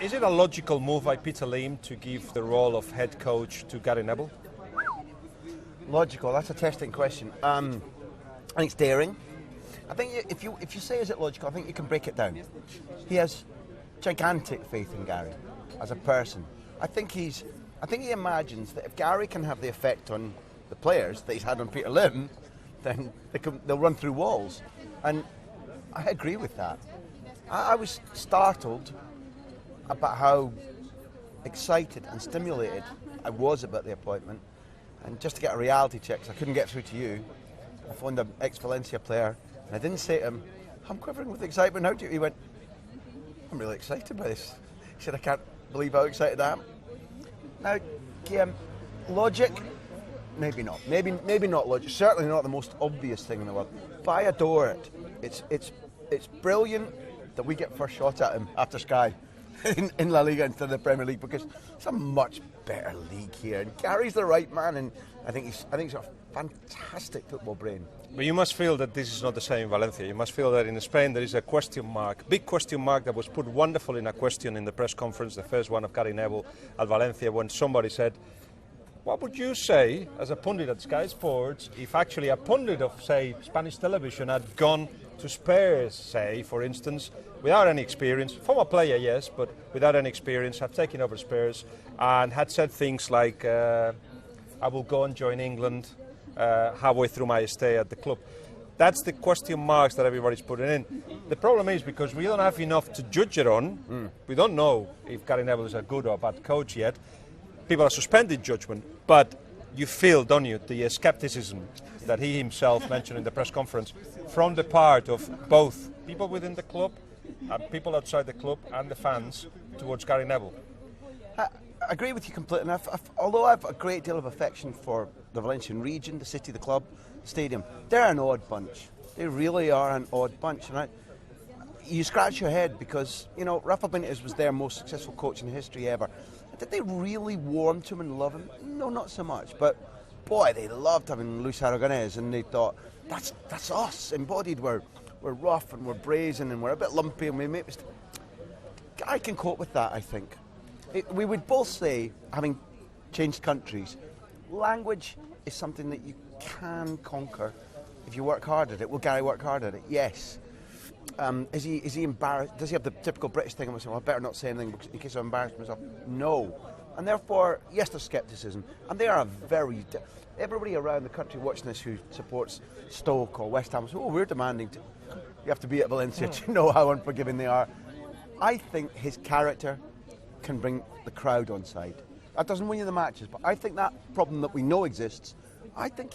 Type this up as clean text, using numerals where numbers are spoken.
Is it a logical move by Peter Lim to give the role of head coach to Gary Neville? Logical, that's a testing question. I think it's daring. I think if you say is it logical, I think you can break it down. He has gigantic faith in Gary as a person. I think he imagines that if Gary can have the effect on the players that he's had on Peter Lim, then they'll run through walls. And I agree with that. I was startled about how excited and stimulated I was about the appointment. And just to get a reality check, because I couldn't get through to you, I phoned an ex-Valencia player, and I didn't say to him, I'm quivering with excitement. How do you? He went, I'm really excited by this. He said, I can't believe how excited I am. Now, Guillem, logic? Maybe not. Maybe not logic. Certainly not the most obvious thing in the world. But I adore it. It's brilliant that we get first shot at him after Sky in La Liga instead of the Premier League, because it's a much better league here. And Gary's the right man, and I think he's got a fantastic football brain. But you must feel that this is not the same in Valencia. You must feel that in Spain there is a question mark, big question mark that was put wonderfully in a question in the press conference, the first one of Gary Neville at Valencia, when somebody said, what would you say as a pundit at Sky Sports if actually a pundit of, say, Spanish television had gone to Spurs, say, for instance, without any experience, former player, yes, but without any experience, have taken over Spurs and had said things like, I will go and join England halfway through my stay at the club. That's the question marks that everybody's putting in. The problem is because we don't have enough to judge it on. We don't know if Gary Neville is a good or bad coach yet. People are suspending judgment, but you feel, don't you, the skepticism that he himself mentioned in the press conference from the part of both people within the club and people outside the club and the fans towards Gary Neville. I agree with you completely. Although I have a great deal of affection for the Valencian region, the city, the club, the stadium, they're an odd bunch. They really are an odd bunch. And you scratch your head because, you know, Rafa Benitez was their most successful coach in history ever. Did they really warm to him and love him? No, not so much. But boy, they loved having Luis Aragonés, and they thought, that's us embodied. We're rough and we're brazen and we're a bit lumpy and we make mistakes. I can cope with that, I think. We would both say, having changed countries, language is something that you can conquer if you work hard at it. Will Gary work hard at it? Yes. Is he embarrassed? Does he have the typical British thing of saying, well, I better not say anything in case I embarrass myself? No. And therefore, yes, there's scepticism. And they are everybody around the country watching this who supports Stoke or West Ham says, oh, we're demanding to. You have to be at Valencia to know how unforgiving they are. I think his character can bring the crowd on side. That doesn't win you the matches, but I think that problem that we know exists, I think